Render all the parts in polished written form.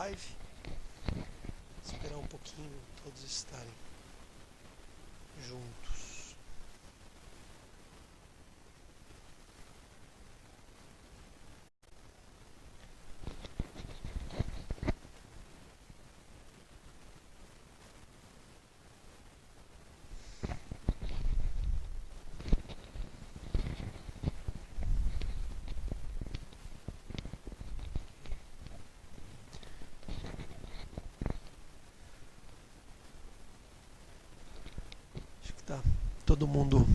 live. Esperar um pouquinho todos estarem juntos. Tá todo mundo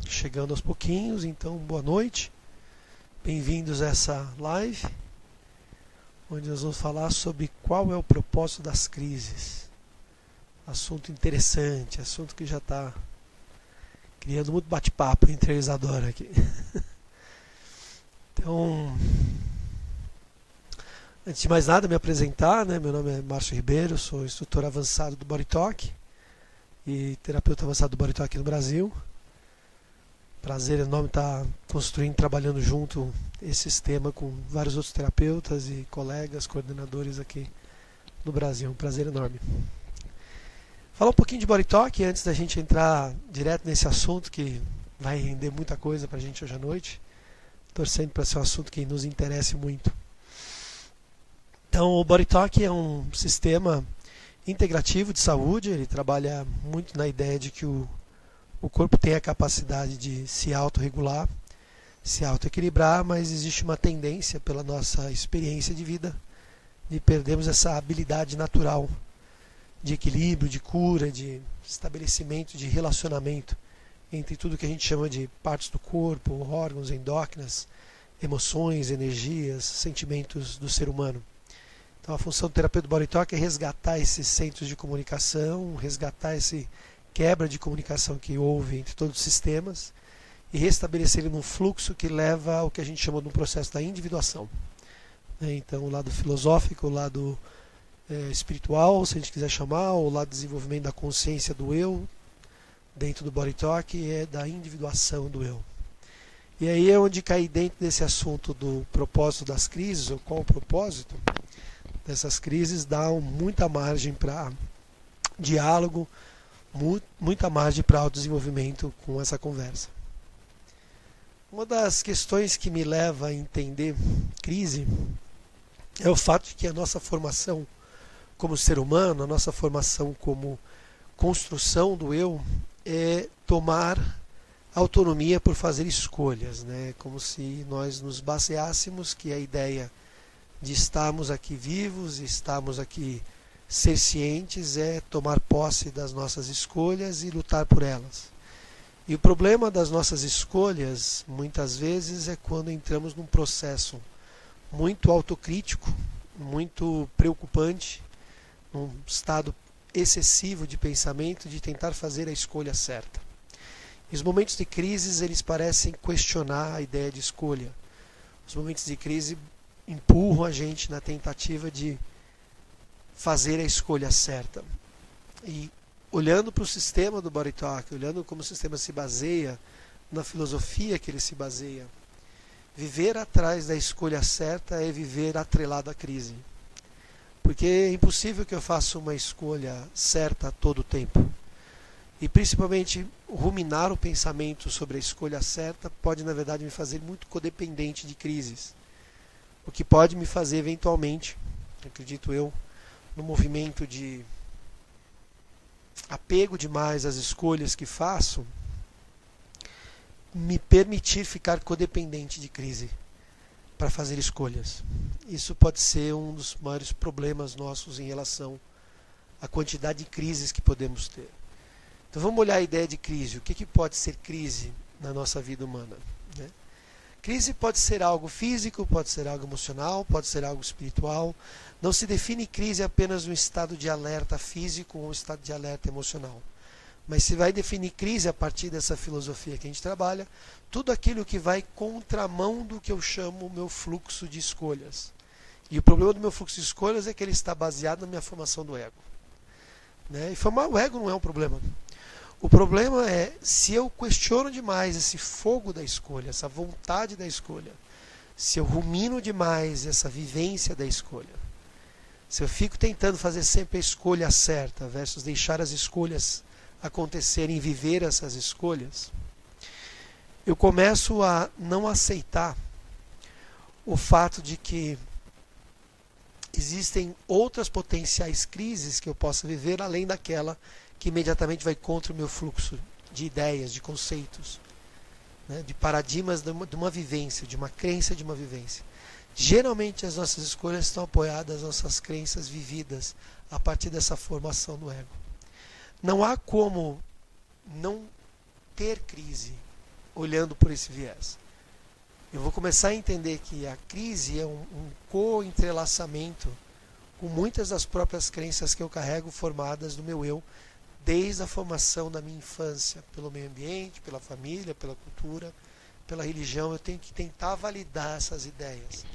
chegando aos pouquinhos, então boa noite, bem-vindos a essa live, onde nós vamos falar sobre qual é o propósito das crises. Assunto interessante, assunto que já está criando muito bate-papo entre a Isadora aqui. Então, antes de mais nada, me apresentar, né? Meu nome é Márcio Ribeiro, sou instrutor avançado do Body Talk e terapeuta avançado do Body Talk aqui no Brasil. Prazer enorme estar construindo, trabalhando junto esse sistema com vários outros terapeutas e colegas, coordenadores aqui no Brasil. Um prazer enorme. Falar um pouquinho de Body Talk antes da gente entrar direto nesse assunto que vai render muita coisa para a gente hoje à noite. Torcendo para ser um assunto que nos interesse muito. Então, o Body Talk é um sistema integrativo de saúde. Ele trabalha muito na ideia de que o corpo tem a capacidade de se autorregular, se autoequilibrar, mas existe uma tendência pela nossa experiência de vida de perdermos essa habilidade natural de equilíbrio, de cura, de estabelecimento, de relacionamento entre tudo que a gente chama de partes do corpo, órgãos endócrinas, emoções, energias, sentimentos do ser humano. Então a função do terapeuta do Body Talk é resgatar esses centros de comunicação, resgatar esse quebra de comunicação que houve entre todos os sistemas e restabelecer ele num fluxo que leva ao que a gente chama de um processo da individuação. Então o lado filosófico, o lado espiritual, se a gente quiser chamar, o lado do desenvolvimento da consciência do eu, dentro do Body Talk, é da individuação do eu. E aí é onde cair dentro desse assunto do propósito das crises, ou qual o propósito dessas crises, dá muita margem para diálogo, muita margem para autodesenvolvimento com essa conversa. Uma das questões que me leva a entender crise é o fato de que a nossa formação como ser humano, a nossa formação como construção do eu, é tomar autonomia por fazer escolhas, né? Como se nós nos baseássemos que a ideia de estarmos aqui vivos, estarmos aqui ser cientes, é tomar posse das nossas escolhas e lutar por elas. E o problema das nossas escolhas, muitas vezes, é quando entramos num processo muito autocrítico, muito preocupante, num estado excessivo de pensamento, de tentar fazer a escolha certa. E os momentos de crise, eles parecem questionar a ideia de escolha. Os momentos de crise empurram a gente na tentativa de fazer a escolha certa. E olhando para o sistema do Body Talk, olhando como o sistema se baseia, na filosofia que ele se baseia, viver atrás da escolha certa é viver atrelado à crise. Porque é impossível que eu faça uma escolha certa a todo tempo. E principalmente ruminar o pensamento sobre a escolha certa pode, na verdade, me fazer muito codependente de crises. O que pode me fazer, eventualmente, acredito eu, no movimento de apego demais às escolhas que faço, me permitir ficar codependente de crise para fazer escolhas. Isso pode ser um dos maiores problemas nossos em relação à quantidade de crises que podemos ter. Então vamos olhar a ideia de crise. O que pode ser crise na nossa vida humana, né? Crise pode ser algo físico, pode ser algo emocional, pode ser algo espiritual. Não se define crise apenas um estado de alerta físico ou um estado de alerta emocional. Mas se vai definir crise a partir dessa filosofia que a gente trabalha, tudo aquilo que vai contramão do que eu chamo o meu fluxo de escolhas. E o problema do meu fluxo de escolhas é que ele está baseado na minha formação do ego, né? E formar o ego não é um problema. O problema é se eu questiono demais esse fogo da escolha, essa vontade da escolha, se eu rumino demais essa vivência da escolha, Se eu fico tentando fazer sempre a escolha certa versus deixar as escolhas acontecerem, viver essas escolhas, eu começo a não aceitar o fato de que existem outras potenciais crises que eu possa viver além daquela que imediatamente vai contra o meu fluxo de ideias, de conceitos, né, de paradigmas de uma vivência, de uma crença de uma vivência. Geralmente as nossas escolhas estão apoiadas nas nossas crenças vividas a partir dessa formação do ego. Não há como não ter crise olhando por esse viés. Eu vou começar a entender que a crise é um co-entrelaçamento com muitas das próprias crenças que eu carrego formadas no meu eu, desde a formação da minha infância, pelo meio ambiente, pela família, pela cultura, pela religião. Eu tenho que tentar validar essas ideias.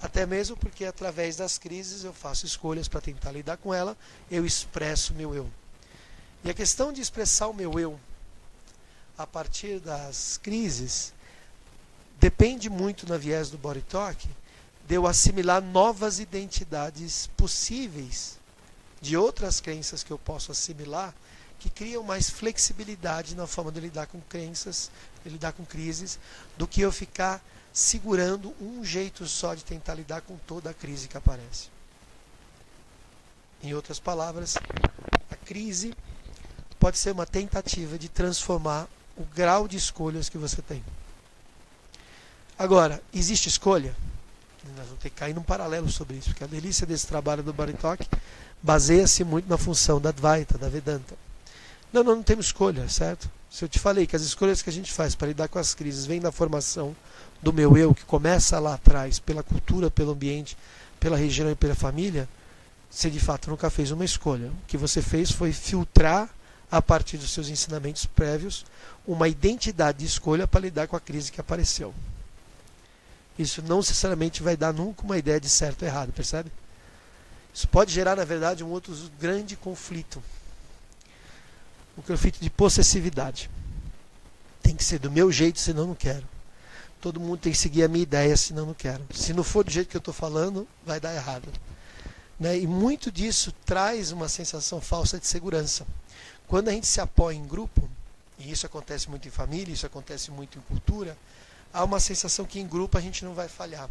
Até mesmo porque através das crises eu faço escolhas para tentar lidar com ela, eu expresso o meu eu. E a questão de expressar o meu eu a partir das crises depende muito, na viés do Body Talk, de eu assimilar novas identidades possíveis de outras crenças que eu posso assimilar, que criam mais flexibilidade na forma de lidar com crenças, de lidar com crises, do que eu ficar segurando um jeito só de tentar lidar com toda a crise que aparece. Em outras palavras, a crise pode ser uma tentativa de transformar o grau de escolhas que você tem. Agora, existe escolha? Nós vamos ter que cair num paralelo sobre isso, porque a delícia desse trabalho do Body Talk baseia-se muito na função da Advaita, da Vedanta. Não temos escolha, certo? Se eu te falei que as escolhas que a gente faz para lidar com as crises vêm da formação do meu eu, que começa lá atrás, pela cultura, pelo ambiente, pela região e pela família, você de fato nunca fez uma escolha. O que você fez foi filtrar, a partir dos seus ensinamentos prévios, uma identidade de escolha para lidar com a crise que apareceu. Isso não necessariamente vai dar nunca uma ideia de certo ou errado, percebe? Isso pode gerar, na verdade, um outro grande conflito. Um conflito de possessividade. Tem que ser do meu jeito, senão não quero. Todo mundo tem que seguir a minha ideia, senão não quero. Se não for do jeito que eu estou falando, vai dar errado. Né? E muito disso traz uma sensação falsa de segurança. Quando a gente se apoia em grupo, e isso acontece muito em família, isso acontece muito em cultura, há uma sensação que em grupo a gente não vai falhar.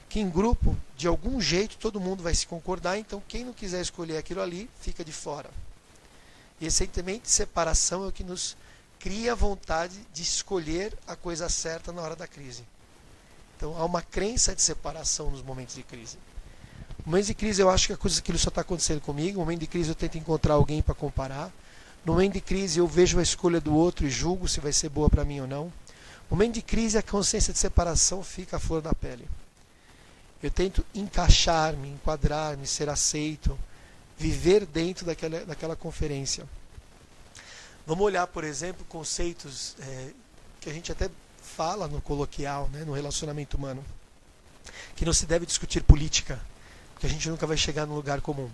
Que em grupo, de algum jeito, todo mundo vai se concordar, então quem não quiser escolher aquilo ali, fica de fora. E esse sentimento de separação é o que nos cria a vontade de escolher a coisa certa na hora da crise. Então há uma crença de separação nos momentos de crise. No momento de crise eu acho que aquilo só está acontecendo comigo, no momento de crise eu tento encontrar alguém para comparar, no momento de crise eu vejo a escolha do outro e julgo se vai ser boa para mim ou não. No momento de crise a consciência de separação fica à flor da pele. Eu tento encaixar-me, enquadrar-me, ser aceito, viver dentro daquela conferência. Vamos olhar, por exemplo, conceitos que a gente até fala no coloquial, né, no relacionamento humano, que não se deve discutir política, porque a gente nunca vai chegar num lugar comum.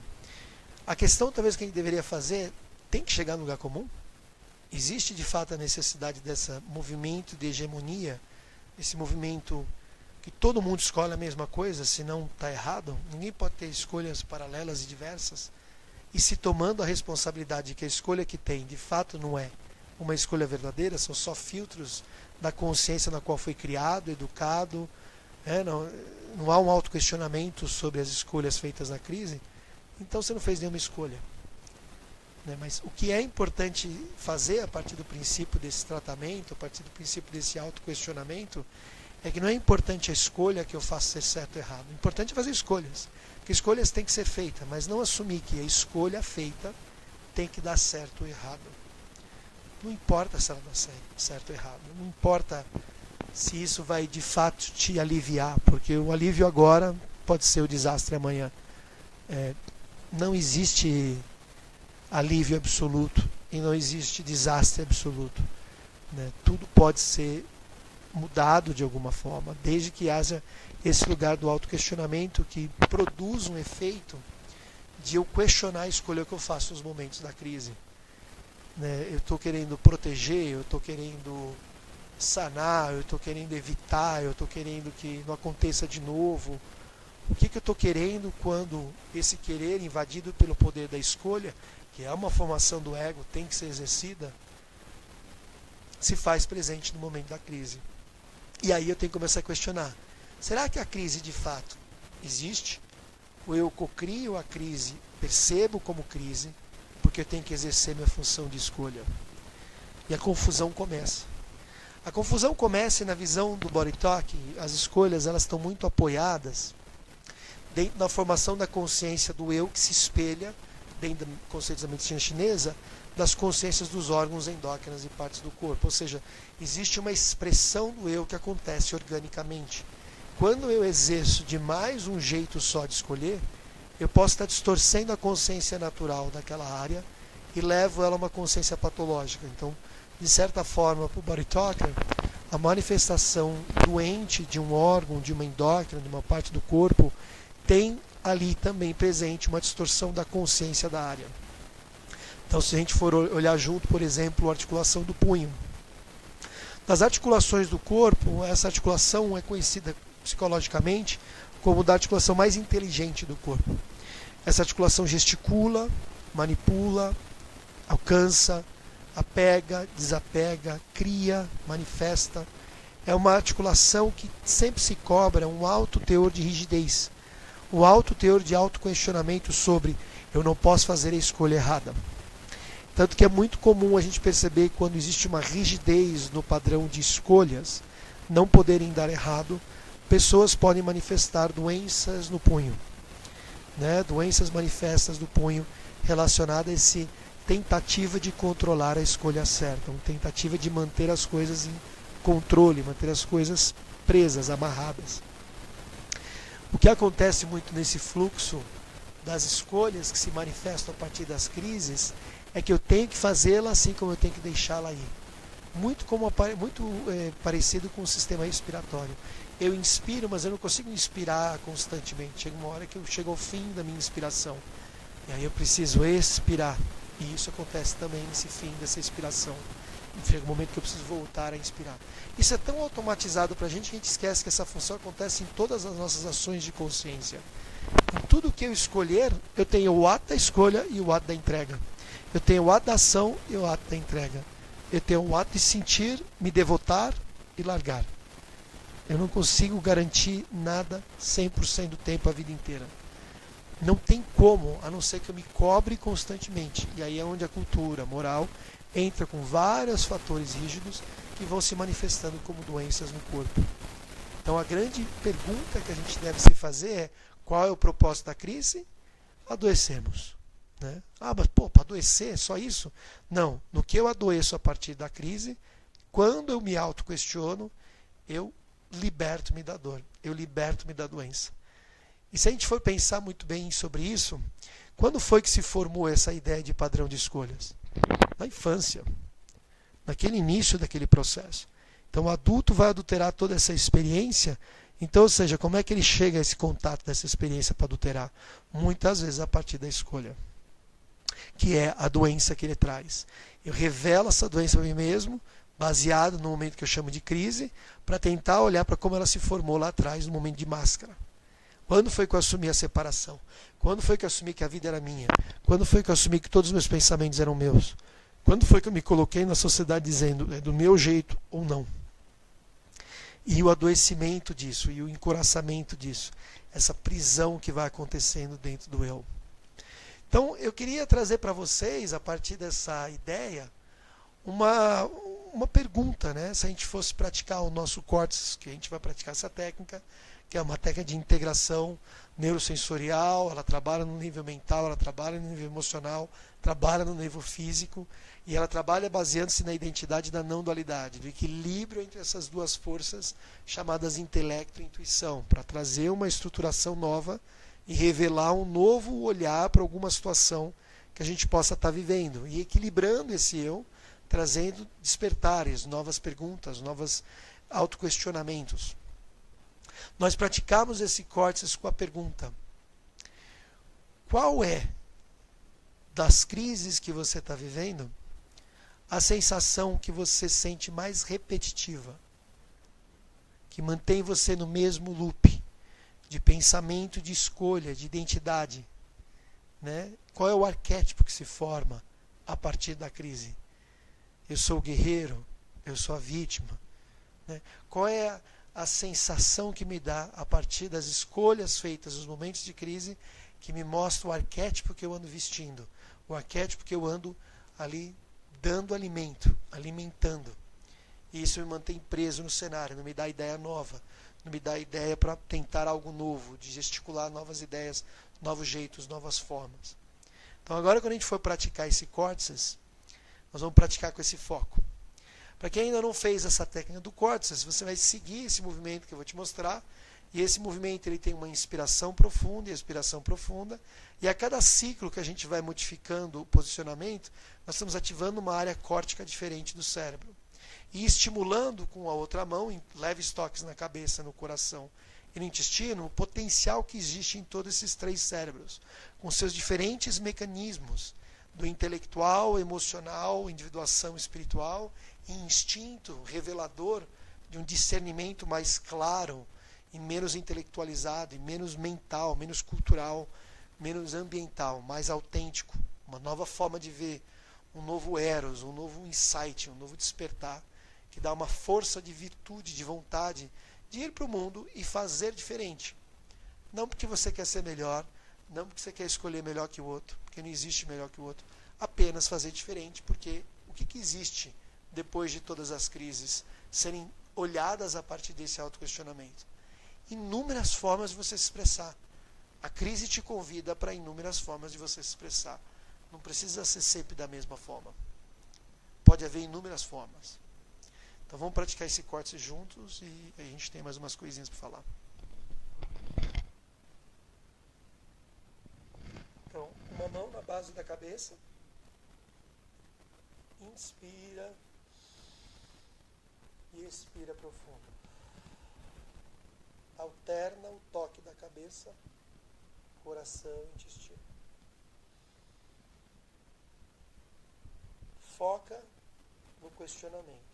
A questão talvez que a gente deveria fazer, tem que chegar num lugar comum? Existe de fato a necessidade desse movimento de hegemonia, esse movimento que todo mundo escolhe a mesma coisa, senão está errado? Ninguém pode ter escolhas paralelas e diversas. E se tomando a responsabilidade de que a escolha que tem de fato não é uma escolha verdadeira, são só filtros da consciência na qual foi criado, educado, não há um autoquestionamento sobre as escolhas feitas na crise, então você não fez nenhuma escolha. Mas o que é importante fazer a partir do princípio desse tratamento, a partir do princípio desse autoquestionamento, é que não é importante a escolha que eu faço ser certo ou errado. O importante é fazer escolhas. Porque escolhas têm que ser feitas, mas não assumir que a escolha feita tem que dar certo ou errado. Não importa se ela dá certo ou errado. Não importa se isso vai de fato te aliviar, porque o alívio agora pode ser o desastre amanhã. Não existe alívio absoluto e não existe desastre absoluto. Tudo pode ser mudado de alguma forma, desde que haja esse lugar do autoquestionamento que produz um efeito de eu questionar a escolha que eu faço nos momentos da crise. Eu estou querendo proteger, eu estou querendo sanar, eu estou querendo evitar, eu estou querendo que não aconteça de novo, O que eu estou querendo quando esse querer invadido pelo poder da escolha, que é uma formação do ego, tem que ser exercida, se faz presente no momento da crise. E aí eu tenho que começar a questionar. Será que a crise de fato existe? Ou eu cocrio a crise, percebo como crise, porque eu tenho que exercer minha função de escolha? E a confusão começa. A confusão começa na visão do Boritok. As escolhas elas estão muito apoiadas dentro da formação da consciência do eu que se espelha, dentro do conceito da medicina chinesa, das consciências dos órgãos endócrinos e partes do corpo. Ou seja, existe uma expressão do eu que acontece organicamente. Quando eu exerço de mais um jeito só de escolher, eu posso estar distorcendo a consciência natural daquela área e levo ela a uma consciência patológica. Então, de certa forma, para o Boritok, a manifestação doente de um órgão, de uma endócrina, de uma parte do corpo, tem ali também presente uma distorção da consciência da área. Então, se a gente for olhar junto, por exemplo, a articulação do punho. Das articulações do corpo, essa articulação é conhecida psicologicamente como da articulação mais inteligente do corpo. Essa articulação gesticula, manipula, alcança, apega, desapega, cria, manifesta. É uma articulação que sempre se cobra um alto teor de rigidez, um alto teor de autoquestionamento sobre eu não posso fazer a escolha errada. Tanto que é muito comum a gente perceber que quando existe uma rigidez no padrão de escolhas, não poderem dar errado, pessoas podem manifestar doenças no punho, né? Doenças manifestas do punho relacionadas a essa tentativa de controlar a escolha certa, uma tentativa de manter as coisas em controle, manter as coisas presas, amarradas. O que acontece muito nesse fluxo das escolhas que se manifestam a partir das crises é que eu tenho que fazê-la assim como eu tenho que deixá-la ir. Muito parecido com o sistema respiratório. Eu inspiro, mas eu não consigo inspirar constantemente. Chega uma hora que eu chego ao fim da minha inspiração. E aí eu preciso expirar. E isso acontece também nesse fim dessa expiração. Chega um momento que eu preciso voltar a inspirar. Isso é tão automatizado para a gente esquece que essa função acontece em todas as nossas ações de consciência. Em tudo que eu escolher, eu tenho o ato da escolha e o ato da entrega. Eu tenho o ato da ação e o ato da entrega. Eu tenho o ato de sentir, me devotar e largar. Eu não consigo garantir nada 100% do tempo a vida inteira. Não tem como, a não ser que eu me cobre constantemente. E aí é onde a cultura, a moral, entra com vários fatores rígidos que vão se manifestando como doenças no corpo. Então a grande pergunta que a gente deve se fazer é: qual é o propósito da crise? Adoecermos. Né? Mas para adoecer, só isso? Não, no que eu adoeço a partir da crise, quando eu me auto-questiono, eu liberto-me da dor, eu liberto-me da doença. E se a gente for pensar muito bem sobre isso, quando foi que se formou essa ideia de padrão de escolhas? Na infância, naquele início daquele processo. Então o adulto vai adulterar toda essa experiência. Então, ou seja, como é que ele chega a esse contato dessa experiência para adulterar? Muitas vezes a partir da escolha, que é a doença que ele traz. Eu revelo essa doença para mim mesmo, baseado no momento que eu chamo de crise, para tentar olhar para como ela se formou lá atrás, no momento de máscara. Quando foi que eu assumi a separação? Quando foi que eu assumi que a vida era minha? Quando foi que eu assumi que todos os meus pensamentos eram meus? Quando foi que eu me coloquei na sociedade dizendo é do meu jeito ou não? E o adoecimento disso, e o encoraçamento disso, essa prisão que vai acontecendo dentro do eu. Então, eu queria trazer para vocês, a partir dessa ideia, uma pergunta, né? Se a gente fosse praticar o nosso córtex, que a gente vai praticar essa técnica, que é uma técnica de integração neurosensorial, ela trabalha no nível mental, ela trabalha no nível emocional, trabalha no nível físico, e ela trabalha baseando-se na identidade da não dualidade, do equilíbrio entre essas duas forças chamadas intelecto e intuição, para trazer uma estruturação nova e revelar um novo olhar para alguma situação que a gente possa estar vivendo, e equilibrando esse eu, trazendo despertares, novas perguntas, novos autoquestionamentos. Nós praticamos esse córtex com a pergunta: qual é, das crises que você está vivendo, a sensação que você sente mais repetitiva, que mantém você no mesmo loop, de pensamento, de escolha, de identidade, né? Qual é o arquétipo que se forma a partir da crise? Eu sou o guerreiro, eu sou a vítima, né? Qual é a sensação que me dá a partir das escolhas feitas nos momentos de crise, que me mostra o arquétipo que eu ando vestindo, o arquétipo que eu ando ali dando alimento, alimentando. E isso me mantém preso no cenário, não me dá ideia nova, não me dá ideia para tentar algo novo, de gesticular novas ideias, novos jeitos, novas formas. Então agora, quando a gente for praticar esse córtex, nós vamos praticar com esse foco. Para quem ainda não fez essa técnica do córtex, você vai seguir esse movimento que eu vou te mostrar, e esse movimento ele tem uma inspiração profunda e expiração profunda, e a cada ciclo que a gente vai modificando o posicionamento, nós estamos ativando uma área córtica diferente do cérebro. E estimulando com a outra mão, em leves toques na cabeça, no coração e no intestino, o potencial que existe em todos esses três cérebros, com seus diferentes mecanismos, do intelectual, emocional, individuação espiritual, e instinto revelador de um discernimento mais claro, e menos intelectualizado, e menos mental, menos cultural, menos ambiental, mais autêntico, uma nova forma de ver, um novo eros, um novo insight, um novo despertar, que dá uma força de virtude, de vontade de ir para o mundo e fazer diferente. Não porque você quer ser melhor, não porque você quer escolher melhor que o outro, porque não existe melhor que o outro, apenas fazer diferente, porque o que existe depois de todas as crises serem olhadas a partir desse autoquestionamento? Inúmeras formas de você se expressar. A crise te convida para inúmeras formas de você se expressar. Não precisa ser sempre da mesma forma. Pode haver inúmeras formas. Então vamos praticar esse córtex juntos e a gente tem mais umas coisinhas para falar. Então, uma mão na base da cabeça. Inspira e expira profundo. Alterna o toque da cabeça, coração e intestino. Foca no questionamento.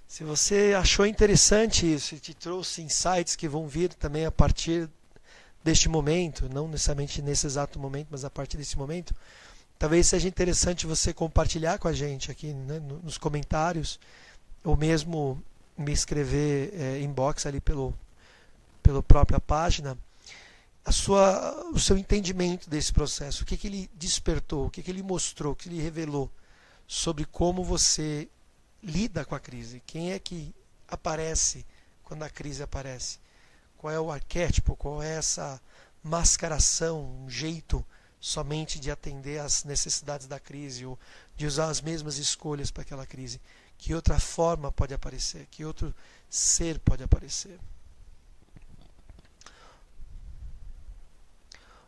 Se você achou interessante isso e te trouxe insights que vão vir também a partir deste momento, não necessariamente nesse exato momento, mas a partir desse momento, talvez seja interessante você compartilhar com a gente aqui, né, nos comentários, ou mesmo me escrever inbox ali pela própria página, o seu entendimento desse processo, o que ele despertou, o que ele mostrou, o que ele revelou sobre como você lida com a crise. Quem é que aparece quando a crise aparece? Qual é o arquétipo? Qual é essa mascaração, um jeito somente de atender às necessidades da crise ou de usar as mesmas escolhas para aquela crise? Que outra forma pode aparecer? Que outro ser pode aparecer?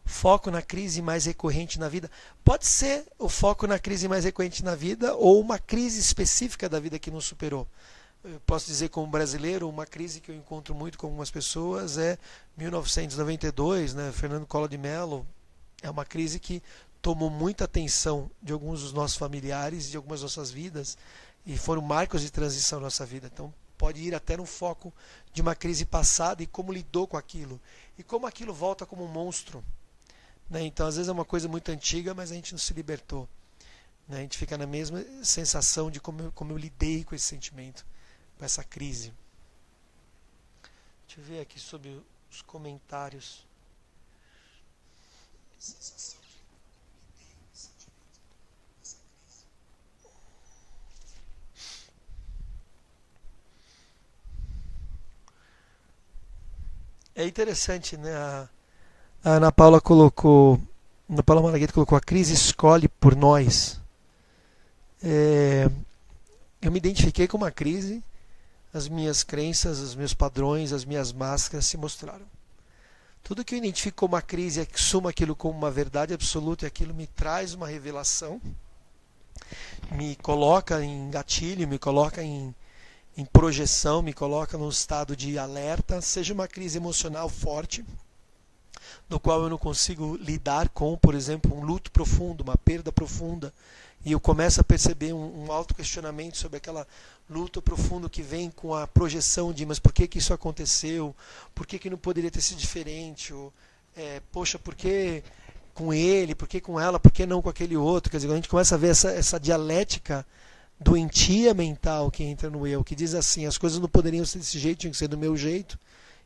Foco na crise mais recorrente na vida. Pode ser o foco na crise mais recorrente na vida ou uma crise específica da vida que não superou. Eu posso dizer, como brasileiro, uma crise que eu encontro muito com algumas pessoas é 1992, né? Fernando Collor de Mello. É uma crise que tomou muita atenção de alguns dos nossos familiares, de algumas nossas vidas, e foram marcos de transição na nossa vida. Então pode ir até no foco de uma crise passada e como lidou com aquilo. E como aquilo volta como um monstro. Então, às vezes é uma coisa muito antiga, mas a gente não se libertou. A gente fica na mesma sensação de como eu lidei com esse sentimento, com essa crise. Deixa eu ver aqui sobre os comentários. É interessante, né? A Ana Paula colocou, Ana Paula Malagueta colocou: a crise escolhe por nós. Eu me identifiquei com uma crise, as minhas crenças, os meus padrões, as minhas máscaras se mostraram. Tudo que eu identifico como uma crise, assumo aquilo como uma verdade absoluta, e aquilo me traz uma revelação, me coloca em gatilho, me coloca em projeção, me coloca num estado de alerta, seja uma crise emocional forte, no qual eu não consigo lidar com, por exemplo, um luto profundo, uma perda profunda, e eu começo a perceber um autoquestionamento sobre aquela luta profunda que vem com a projeção de: mas por que isso aconteceu? Por que não poderia ter sido diferente? Ou, poxa, por que com ele? Por que com ela? Por que não com aquele outro? Quer dizer, a gente começa a ver essa dialética doentia mental que entra no eu, que diz assim: as coisas não poderiam ser desse jeito, tinham que ser do meu jeito.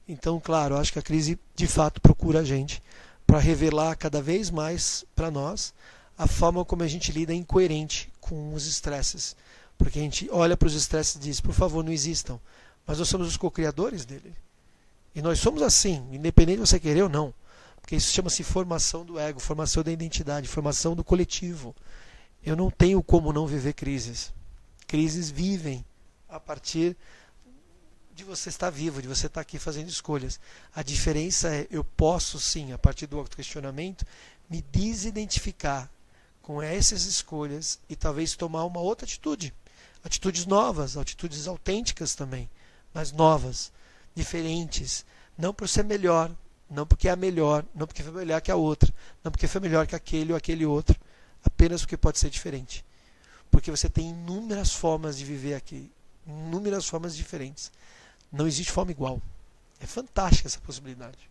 Então, claro, acho que a crise de fato procura a gente para revelar cada vez mais para nós a forma como a gente lida incoerente com os estresses. Porque a gente olha para os estresses e diz: por favor, não existam. Mas nós somos os co-criadores dele. E nós somos assim, independente de você querer ou não. Porque isso chama-se formação do ego, formação da identidade, formação do coletivo. Eu não tenho como não viver crises. Crises vivem a partir de você estar vivo, de você estar aqui fazendo escolhas. A diferença é: eu posso sim, a partir do autoquestionamento, me desidentificar com essas escolhas e talvez tomar uma outra atitude. Atitudes novas, atitudes autênticas também, mas novas, diferentes. Não por ser melhor, não porque é a melhor, não porque foi melhor que a outra, não porque foi melhor que aquele ou aquele outro, apenas porque pode ser diferente. Porque você tem inúmeras formas de viver aqui, inúmeras formas diferentes. Não existe forma igual. É fantástica essa possibilidade.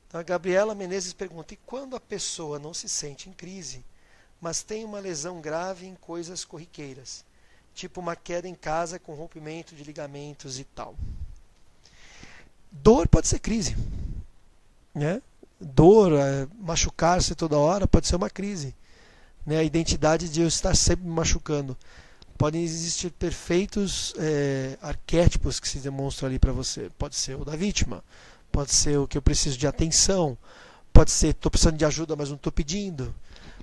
Então, a Gabriela Menezes pergunta: e quando a pessoa não se sente em crise, mas tem uma lesão grave em coisas corriqueiras, tipo uma queda em casa com rompimento de ligamentos e tal? Dor pode ser crise, né? Dor, machucar-se toda hora pode ser uma crise, né? A identidade de eu estar sempre me machucando. Podem existir perfeitos arquétipos que se demonstram ali para você. Pode ser o da vítima, pode ser o que eu preciso de atenção, pode ser estou precisando de ajuda, mas não estou pedindo.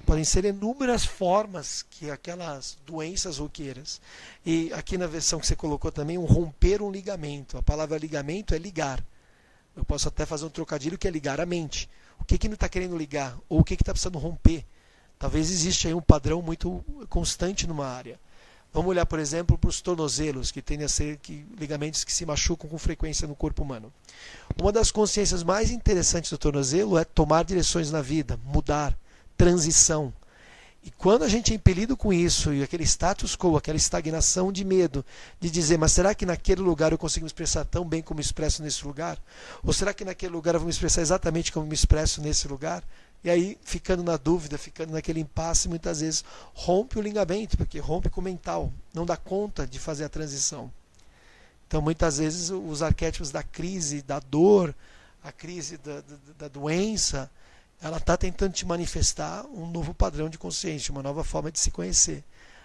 Podem ser inúmeras formas que aquelas doenças roqueiras. E aqui na versão que você colocou também, romper um ligamento. A palavra ligamento é ligar. Eu posso até fazer um trocadilho que é ligar a mente. O que não está querendo ligar? Ou o que está precisando romper? Talvez exista aí um padrão muito constante numa área. Vamos olhar, por exemplo, para os tornozelos, que tendem a ser ligamentos que se machucam com frequência no corpo humano. Uma das consciências mais interessantes do tornozelo é tomar direções na vida, mudar, transição. E quando a gente é impelido com isso, e aquele status quo, aquela estagnação de medo, de dizer: mas será que naquele lugar eu consigo me expressar tão bem como me expresso nesse lugar? Ou será que naquele lugar eu vou me expressar exatamente como me expresso nesse lugar? E aí, ficando na dúvida, ficando naquele impasse, muitas vezes rompe o ligamento, porque rompe com o mental, não dá conta de fazer a transição. Então, muitas vezes, os arquétipos da crise, da dor, a crise da doença, ela está tentando te manifestar um novo padrão de consciência, uma nova forma de se conhecer.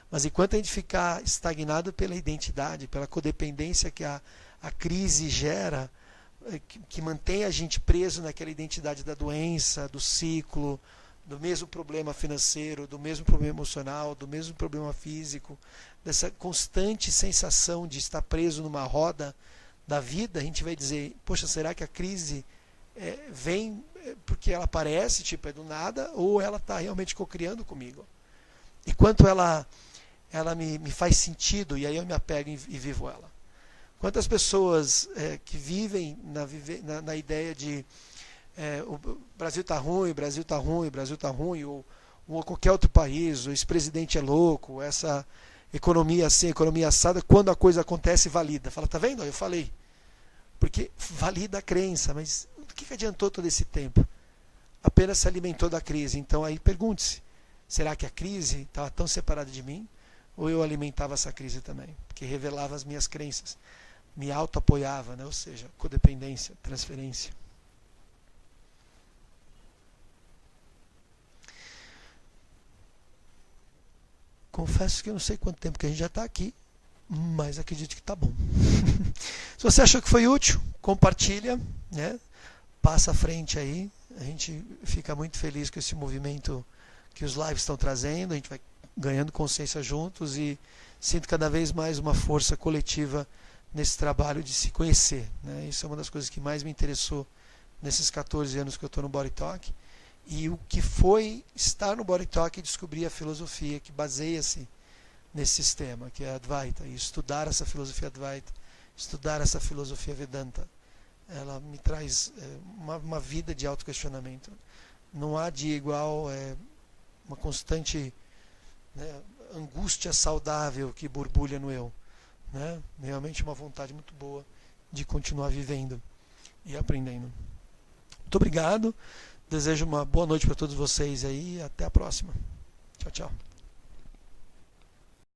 Mas enquanto a gente ficar estagnado pela identidade, pela codependência que a crise gera, que mantém a gente preso naquela identidade da doença, do ciclo, do mesmo problema financeiro, do mesmo problema emocional, do mesmo problema físico, dessa constante sensação de estar preso numa roda da vida, a gente vai dizer: poxa, será que a crise vem porque ela aparece, tipo, é do nada, ou ela está realmente cocriando comigo? E quanto ela me faz sentido, e aí eu me apego e vivo ela. Quantas pessoas que vivem na ideia de o Brasil está ruim, o Brasil está ruim, o Brasil está ruim, ou qualquer outro país, o ex-presidente é louco, essa economia assim, economia assada, quando a coisa acontece, valida. Fala: tá vendo? Eu falei. Porque valida a crença, mas o que adiantou todo esse tempo? Apenas se alimentou da crise. Então aí pergunte-se: será que a crise estava tão separada de mim? ou eu alimentava essa crise também? Porque revelava as minhas crenças, me auto-apoiava, né? Ou seja, codependência, transferência. Confesso que eu não sei quanto tempo que a gente já está aqui, mas acredito que está bom. Se você achou que foi útil, compartilha, né? Passa à frente aí. A gente fica muito feliz com esse movimento que os lives estão trazendo. A gente vai ganhando consciência juntos e sinto cada vez mais uma força coletiva nesse trabalho de se conhecer, né? Isso é uma das coisas que mais me interessou nesses 14 anos que eu estou no Body Talk. E o que foi estar no Body Talk e descobrir a filosofia que baseia-se nesse sistema, que é a Advaita, e estudar essa filosofia Advaita, estudar essa filosofia Vedanta. Ela me traz uma vida de autoquestionamento. Não há dia igual, uma constante, né, angústia saudável que borbulha no eu, né? Realmente uma vontade muito boa de continuar vivendo e aprendendo. Muito obrigado. Desejo uma boa noite para todos vocês aí e até a próxima. Tchau, tchau.